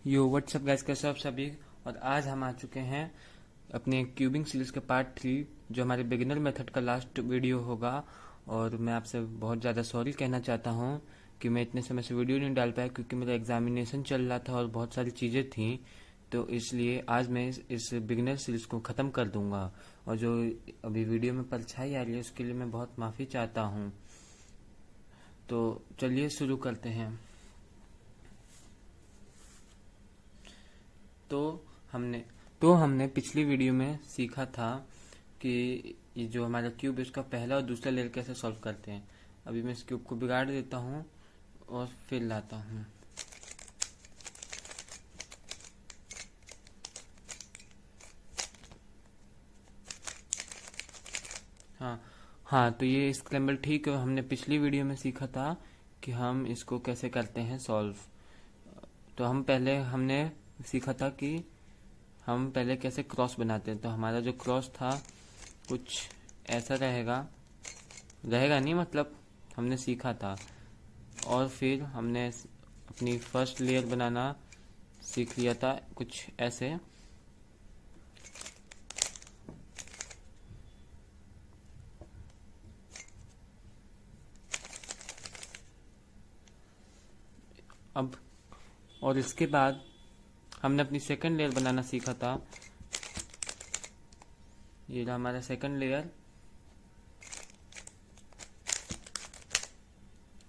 WhatsApp guys, कैसे हो आप सभी। और आज हम आ चुके हैं अपने क्यूबिंग सीरीज के पार्ट 3, जो हमारे बिगिनर मेथड का लास्ट वीडियो होगा। और मैं आपसे बहुत ज़्यादा सॉरी कहना चाहता हूँ कि मैं इतने समय से वीडियो नहीं डाल पाया, क्योंकि मेरा एग्जामिनेशन चल रहा था और बहुत सारी चीज़ें थी। तो इसलिए आज मैं इस बिगिनर सीरीज को ख़त्म कर दूंगा। और जो अभी वीडियो में परछाई आ रही है उसके लिए मैं बहुत माफ़ी चाहता हूँ। तो चलिए शुरू करते हैं। तो हमने हमने पिछली वीडियो में सीखा था कि ये जो हमारा क्यूब है उसका पहला और दूसरा लेयर कैसे सॉल्व करते हैं। अभी मैं इस क्यूब को बिगाड़ देता हूँ और फिर लाता हूँ। हाँ हाँ, तो ये स्क्रैम्बल ठीक है। हमने पिछली वीडियो में सीखा था कि हम इसको कैसे करते हैं सॉल्व। तो हमने सीखा था कि हम पहले कैसे क्रॉस बनाते हैं। तो हमारा जो क्रॉस था कुछ ऐसा रहेगा नहीं, मतलब हमने सीखा था। और फिर हमने अपनी फर्स्ट लेयर बनाना सीख लिया था कुछ ऐसे। अब और इसके बाद हमने अपनी सेकंड लेयर बनाना सीखा था। ये रहा हमारा सेकंड लेयर,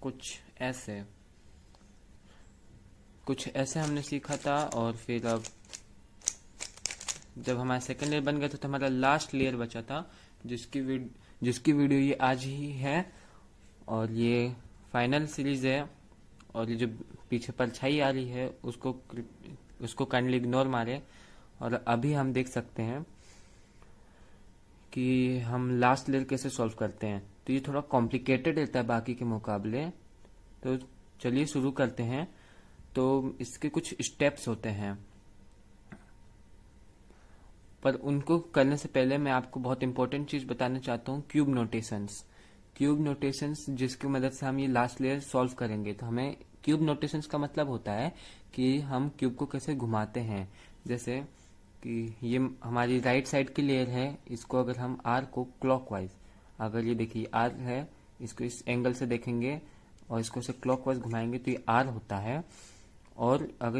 कुछ ऐसे हमने सीखा था। और फिर अब जब हमारा सेकंड लेयर बन गया था तो हमारा लास्ट लेयर बचा था, जिसकी वीडियो ये आज ही है। और ये फाइनल सीरीज है। और ये जो पीछे परछाई आ रही है उसको काइंडली इग्नोर मारे। और अभी हम देख सकते हैं कि हम लास्ट लेयर कैसे सॉल्व करते हैं। तो ये थोड़ा कॉम्प्लिकेटेड रहता है बाकी के मुकाबले। तो चलिए शुरू करते हैं। तो इसके कुछ स्टेप्स होते हैं, पर उनको करने से पहले मैं आपको बहुत इंपॉर्टेंट चीज बताना चाहता हूँ, क्यूब नोटेशंस जिसकी मदद से हम ये लास्ट लेयर सॉल्व करेंगे। तो हमें क्यूब नोटेशंस का मतलब होता है कि हम क्यूब को कैसे घुमाते हैं। जैसे कि ये हमारी राइट साइड की लेयर है, इसको अगर हम आर को क्लॉकवाइज, अगर ये देखिए आर है, इसको इस एंगल से देखेंगे और इसको से क्लॉकवाइज घुमाएंगे तो ये आर होता है। और अगर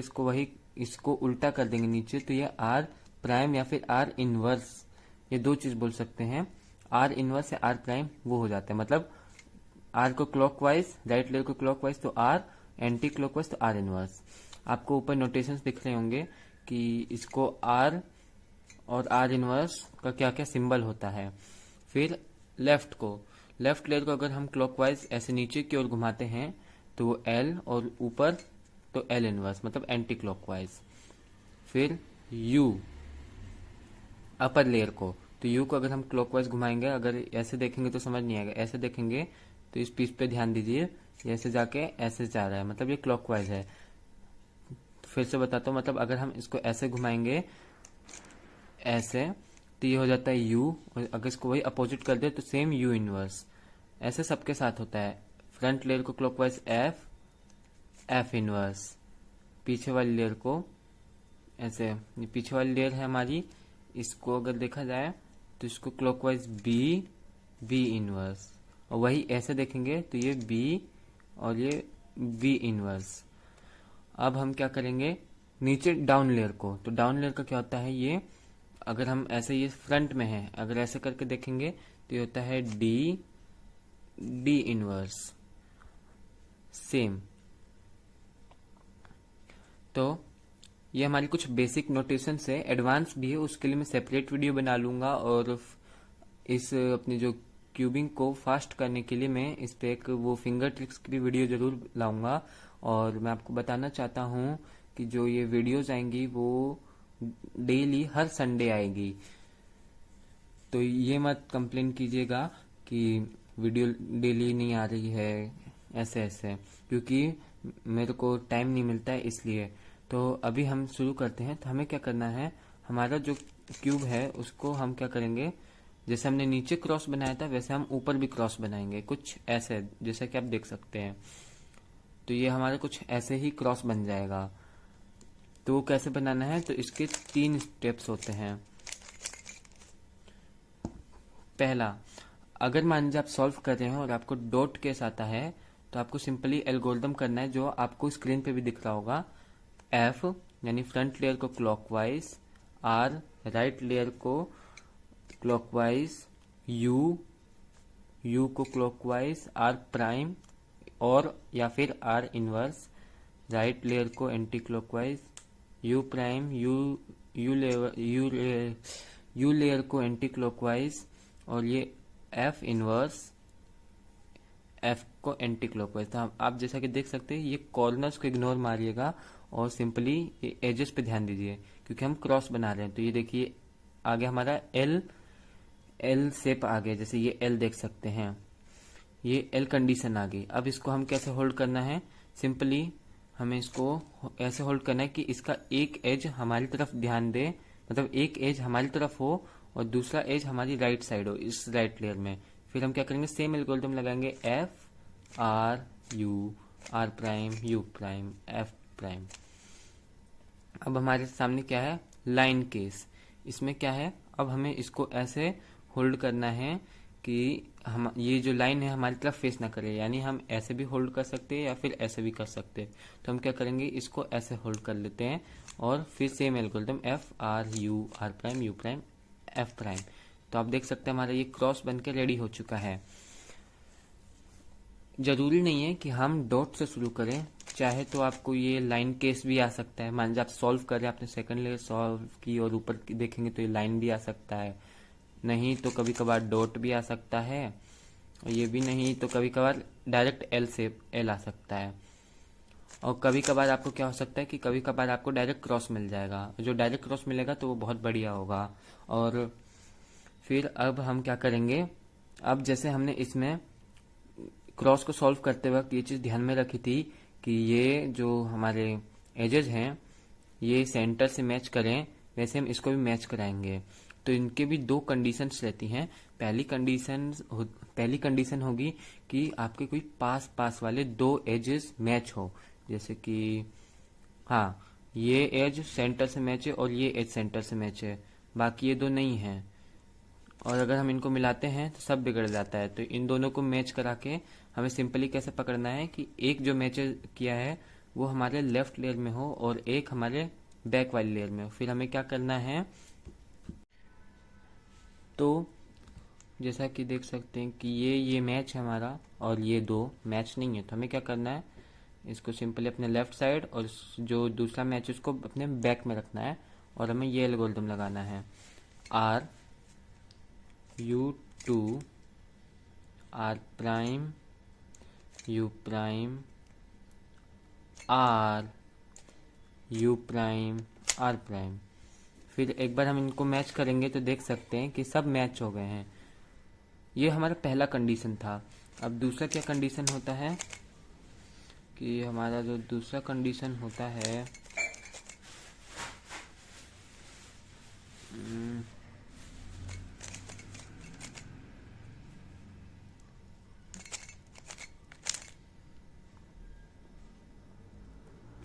इसको उल्टा कर देंगे नीचे तो ये आर प्राइम या फिर आर इनवर्स, ये दो चीज बोल सकते हैं। आर इनवर्स या आर प्राइम वो हो जाता है, मतलब आर को क्लॉकवाइज, राइट लेयर को क्लॉकवाइज तो आर, एंटी क्लॉकवाइज तो आर इनवर्स। आपको ऊपर नोटेशंस दिख रहे होंगे कि इसको आर और आर इनवर्स का क्या क्या सिंबल होता है। फिर लेफ्ट लेयर को अगर हम क्लॉकवाइज ऐसे नीचे की ओर घुमाते हैं तो वो एल, और ऊपर तो एल इनवर्स, मतलब एंटी क्लॉकवाइज। फिर यू अपर लेयर को, तो यू को अगर हम क्लॉकवाइज घुमाएंगे, अगर ऐसे देखेंगे तो समझ नहीं आएगा, ऐसे देखेंगे तो इस पीस पे ध्यान दीजिए, ऐसे जाके ऐसे जा रहा है, मतलब ये क्लॉकवाइज है। तो फिर से बताता हूँ, मतलब अगर हम इसको ऐसे घुमाएंगे ऐसे तो ये हो जाता है यू, और अगर इसको वही अपोजिट कर दे तो सेम यू इनवर्स। ऐसे सबके साथ होता है। फ्रंट लेयर को क्लॉकवाइज एफ इनवर्स, पीछे वाली लेयर को ऐसे, ये पीछे वाली लेयर है हमारी, इसको अगर देखा जाए तो इसको क्लॉकवाइज बी इनवर्स, और वही ऐसे देखेंगे तो ये बी और ये बी इनवर्स। अब हम क्या करेंगे, नीचे डाउन लेयर को, तो डाउन लेयर का क्या होता है, ये अगर हम ऐसे, ये फ्रंट में है, अगर ऐसे करके देखेंगे तो ये होता है डी इनवर्स, सेम। तो ये हमारी कुछ बेसिक नोटेशन है, एडवांस भी है, उसके लिए मैं सेपरेट वीडियो बना लूंगा। और इस अपनी जो क्यूबिंग को फास्ट करने के लिए मैं इस पे एक वो फिंगर ट्रिक्स की भी वीडियो जरूर लाऊंगा। और मैं आपको बताना चाहता हूँ कि जो ये वीडियोज आएंगी वो डेली हर संडे आएगी। तो ये मत कंप्लेन कीजिएगा कि वीडियो डेली नहीं आ रही है ऐसे, क्योंकि मेरे को टाइम नहीं मिलता है इसलिए। तो अभी हम शुरू करते हैं। तो हमें क्या करना है, हमारा जो क्यूब है उसको हम क्या करेंगे, जैसे हमने नीचे क्रॉस बनाया था वैसे हम ऊपर भी क्रॉस बनाएंगे, कुछ ऐसे, जैसा कि आप देख सकते हैं। तो ये हमारा कुछ ऐसे ही क्रॉस बन जाएगा। तो वो कैसे बनाना है, तो इसके 3 स्टेप्स होते हैं। पहला, अगर मान लीजिए आप सॉल्व कर रहे हैं और आपको डॉट केस आता है, तो आपको सिंपली एल्गोरिदम करना है जो आपको स्क्रीन पे भी दिख रहा होगा। एफ यानी फ्रंट लेयर को क्लॉकवाइज, आर राइट लेयर को क्लॉकवाइज, यू को क्लॉकवाइज, आर प्राइम और या फिर आर इनवर्स, राइट लेयर को anti clockwise, you prime you layer को एंटी क्लॉकवाइज और ये एफ इनवर्स एफ को एंटी क्लॉकवाइज। तो आप जैसा कि देख सकते हैं ये कॉर्नर्स को इग्नोर मारिएगा और सिंपली ये एजेस पे ध्यान दीजिए क्योंकि हम क्रॉस बना रहे हैं। तो ये देखिए आगे हमारा एल शेप आ गया, जैसे ये एल देख सकते हैं, ये एल कंडीशन आ गई। अब इसको हम कैसे होल्ड करना है, सिंपली हमें इसको ऐसे होल्ड करना है कि इसका एक एज हमारी तरफ ध्यान दे, मतलब एक एज हमारी तरफ हो और दूसरा एज हमारी राइट साइड हो इस राइट लेयर में। फिर हम क्या करेंगे, सेम एल्गोरिथम लगाएंगे, F R U, R prime U prime F prime. अब हमारे सामने क्या है, लाइन केस। इसमें क्या है, अब हमें इसको ऐसे होल्ड करना है कि हम ये जो लाइन है हमारी तरफ फेस ना करे, यानी हम ऐसे भी होल्ड कर सकते हैं या फिर ऐसे भी कर सकते हैं। तो हम क्या करेंगे, इसको ऐसे होल्ड कर लेते हैं और फिर same algorithm F R U, R prime U prime F prime. तो आप देख सकते हैं हमारा ये क्रॉस बनके रेडी हो चुका है। जरूरी नहीं है कि हम डॉट से शुरू करें, चाहे तो आपको ये लाइन केस भी आ सकता है। मान लीजिए आप सॉल्व कर रहे हैं, आपने सेकंड लेयर सॉल्व की और ऊपर देखेंगे तो ये लाइन भी आ सकता है, नहीं तो कभी कभार डॉट भी आ सकता है, और ये भी नहीं तो कभी कभार डायरेक्ट एल से एल आ सकता है। और कभी कभार आपको क्या हो सकता है कि कभी कभार आपको डायरेक्ट क्रॉस मिल जाएगा, जो डायरेक्ट क्रॉस मिलेगा तो वो बहुत बढ़िया होगा। और फिर अब हम क्या करेंगे, अब जैसे हमने इसमें क्रॉस को सॉल्व करते वक्त ये चीज़ ध्यान में रखी थी कि ये जो हमारे एजेस हैं ये सेंटर से मैच करें, वैसे हम इसको भी मैच कराएंगे। तो इनके भी 2 कंडीशंस रहती हैं। पहली कंडीशन होगी कि आपके कोई पास वाले 2 एजेस मैच हो, जैसे कि हाँ ये एज सेंटर से मैच है और ये एज सेंटर से मैच है, बाकी ये 2 नहीं है। और अगर हम इनको मिलाते हैं तो सब बिगड़ जाता है। तो इन दोनों को मैच करा के हमें सिंपली कैसे पकड़ना है कि एक जो मैच किया है वो हमारे लेफ्ट लेयर में हो और एक हमारे बैक वाली लेयर में हो। फिर हमें क्या करना है, तो जैसा कि देख सकते हैं कि ये मैच है हमारा और ये 2 मैच नहीं है। तो हमें क्या करना है, इसको सिंपली अपने लेफ्ट साइड और जो दूसरा मैच है उसको अपने बैक में रखना है और हमें ये एल्गोरिथम लगाना है, R U two R prime U prime R U prime R prime. फिर एक बार हम इनको मैच करेंगे तो देख सकते हैं कि सब मैच हो गए हैं। ये हमारा पहला कंडीशन था। अब दूसरा क्या कंडीशन होता है कि हमारा जो दूसरा कंडीशन होता है,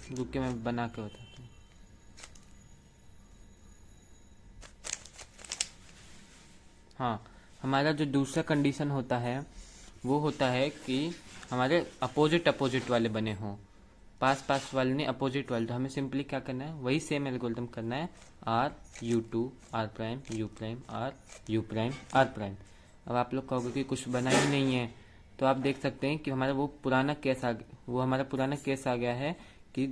रुक के मैं बना के बताता हूँ। हाँ, हमारा जो दूसरा कंडीशन होता है वो होता है कि हमारे अपोजिट वाले बने हों, पास वाले नहीं अपोजिट वाले। तो हमें सिंपली क्या करना है, वही सेम एल्गोरिथम करना है, R U two R prime U prime R U prime R prime. अब आप लोग कहोगे कि कुछ बना ही नहीं है, तो आप देख सकते हैं कि हमारा वो हमारा पुराना केस आ गया है कि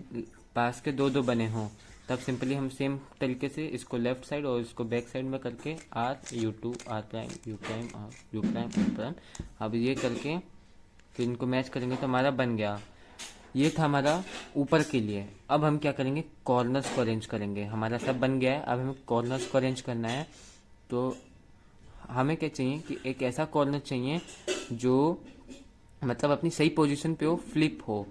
पास के 2 बने हों। तब सिंपली हम सेम तरीके से इसको लेफ्ट साइड और इसको बैक साइड में करके R U two R prime U prime R U prime R prime, अब ये करके फिर इनको मैच करेंगे तो हमारा बन गया। ये था हमारा ऊपर के लिए। अब हम क्या करेंगे, कॉर्नर्स को अरेंज करेंगे। हमारा सब बन गया है, अब हमें कॉर्नर्स को अरेंज करना है। तो हमें क्या चाहिए कि एक ऐसा कॉर्नर चाहिए जो मतलब अपनी सही पोजीशन पे हो, फ्लिप हो,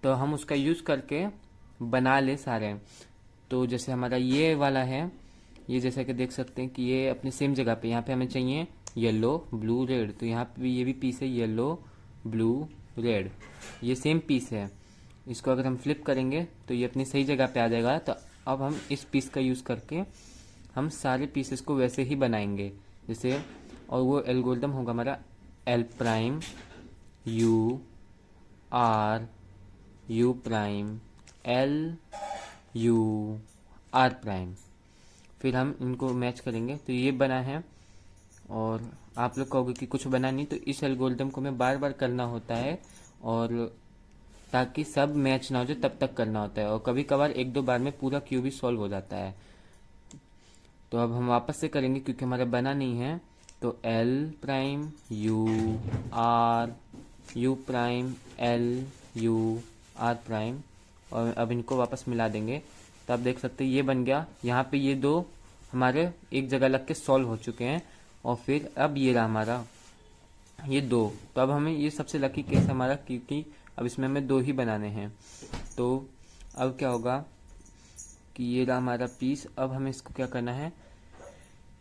तो हम उसका यूज़ करके बना ले सारे। तो जैसे हमारा ये वाला है, ये जैसा कि देख सकते हैं कि ये अपनी सेम जगह पे, यहाँ पे हमें चाहिए येलो ब्लू रेड, तो यहाँ पे भी ये भी पीस है येलो ब्लू रेड, ये सेम पीस है। इसको अगर हम फ्लिप करेंगे तो ये अपनी सही जगह पे आ जाएगा। तो अब हम इस पीस का यूज़ करके हम सारे पीसेस को वैसे ही बनाएंगे जैसे, और वो एल्गोरिदम होगा हमारा L prime U R U prime L U R prime. फिर हम इनको मैच करेंगे तो ये बना है। और आप लोग कहोगे कि कुछ बना नहीं, तो इस एल्गोरिदम को हमें बार बार करना होता है, और ताकि सब मैच ना हो जाए तब तक करना होता है, और कभी कभार एक दो बार में पूरा क्यूब ही सॉल्व हो जाता है। तो अब हम वापस से करेंगे क्योंकि हमारा बना नहीं है। तो L prime U prime L U R prime, और अब इनको वापस मिला देंगे। तो आप देख सकते हैं ये बन गया। यहाँ पे ये दो हमारे एक जगह लग के सॉल्व हो चुके हैं, और फिर अब ये रहा हमारा ये दो। तो अब हमें ये सबसे लकी केस हमारा, क्योंकि अब इसमें हमें दो ही बनाने हैं। तो अब क्या होगा कि ये रहा हमारा पीस। अब हमें इसको क्या करना है,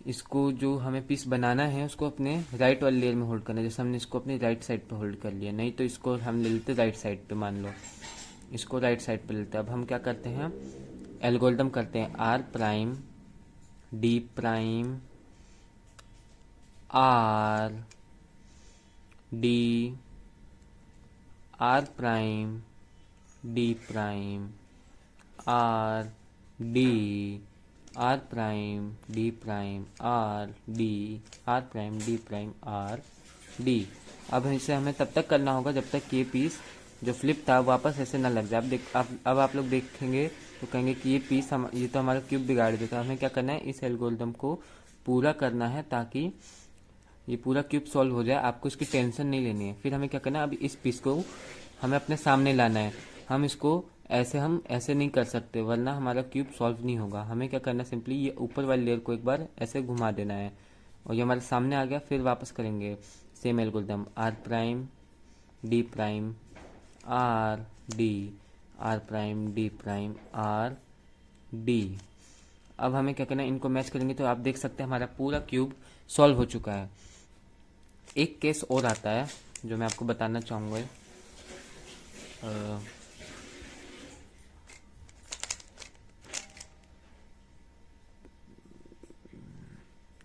इसको जो हमें पीस बनाना है उसको अपने राइट वाले लेयर में होल्ड करना है। जैसे हमने इसको अपनी राइट साइड पे होल्ड कर लिया, नहीं तो इसको हम ले लेते राइट साइड पे, मान लो इसको राइट साइड पे लेते हैं। अब हम क्या करते हैं, एल्गोरिदम करते हैं R prime D prime R D R prime D prime R D R prime D prime R D R prime D prime R D. अब इसे हमें तब तक करना होगा जब तक ये पीस जो फ्लिप था वापस ऐसे ना लग जाए। अब आप लोग देखेंगे तो कहेंगे कि ये पीस ये तो हमारा क्यूब बिगाड़ देता है। हमें क्या करना है, इस एल्गोरिदम को पूरा करना है ताकि ये पूरा क्यूब सॉल्व हो जाए। आपको इसकी टेंशन नहीं लेनी है। फिर हमें क्या करना है, अब इस पीस को हमें अपने सामने लाना है। हम ऐसे नहीं कर सकते वरना हमारा क्यूब सॉल्व नहीं होगा। हमें क्या करना है, सिंपली ये ऊपर वाली लेयर को एक बार ऐसे घुमा देना है, और ये हमारे सामने आ गया। फिर वापस करेंगे same algorithm R prime D prime R D R prime D prime R D. अब हमें क्या करना है, इनको मैच करेंगे तो आप देख सकते हैं हमारा पूरा क्यूब सॉल्व हो चुका है। एक केस और आता है जो मैं आपको बताना चाहूँगा।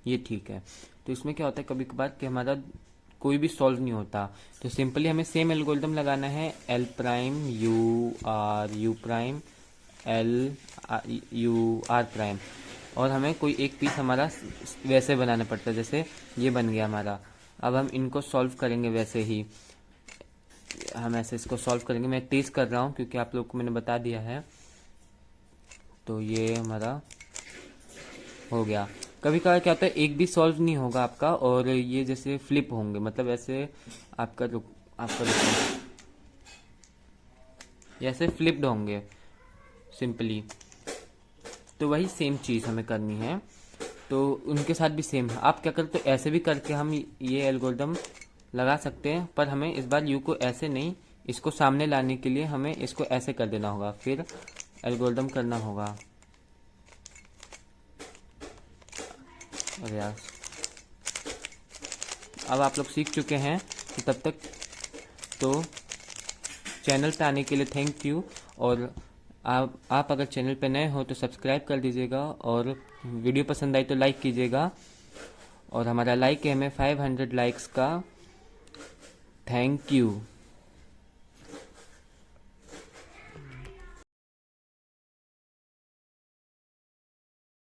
ये ठीक है। तो इसमें क्या होता है कभी कभार कि हमारा कोई भी सॉल्व नहीं होता, तो सिंपली हमें सेम एल्गोरिदम लगाना है L prime U prime L U R prime, और हमें कोई एक पीस हमारा वैसे बनाना पड़ता है जैसे ये बन गया हमारा। अब हम इनको सॉल्व करेंगे वैसे ही, हम ऐसे इसको सॉल्व करेंगे। मैं तेज कर रहा हूँ क्योंकि आप लोग को मैंने बता दिया है। तो ये हमारा हो गया। कभी कभार क्या होता है एक भी सॉल्व नहीं होगा आपका, और ये जैसे फ्लिप होंगे, मतलब ऐसे आपका ऐसे फ्लिप्ड होंगे सिंपली। तो वही सेम चीज़ हमें करनी है। तो उनके साथ भी सेम आप क्या करते, तो ऐसे भी करके हम ये एल्गोरिदम लगा सकते हैं, पर हमें इस बार यू को ऐसे नहीं, इसको सामने लाने के लिए हमें इसको ऐसे कर देना होगा, फिर एल्गोरिदम करना होगा। अरे यार, अब आप लोग सीख चुके हैं, तो तब तक तो चैनल पे आने के लिए थैंक यू। और आप अगर चैनल पे नए हो तो सब्सक्राइब कर दीजिएगा, और वीडियो पसंद आई तो लाइक कीजिएगा। और हमारा लाइक है हमें 500 लाइक्स का। Thank you.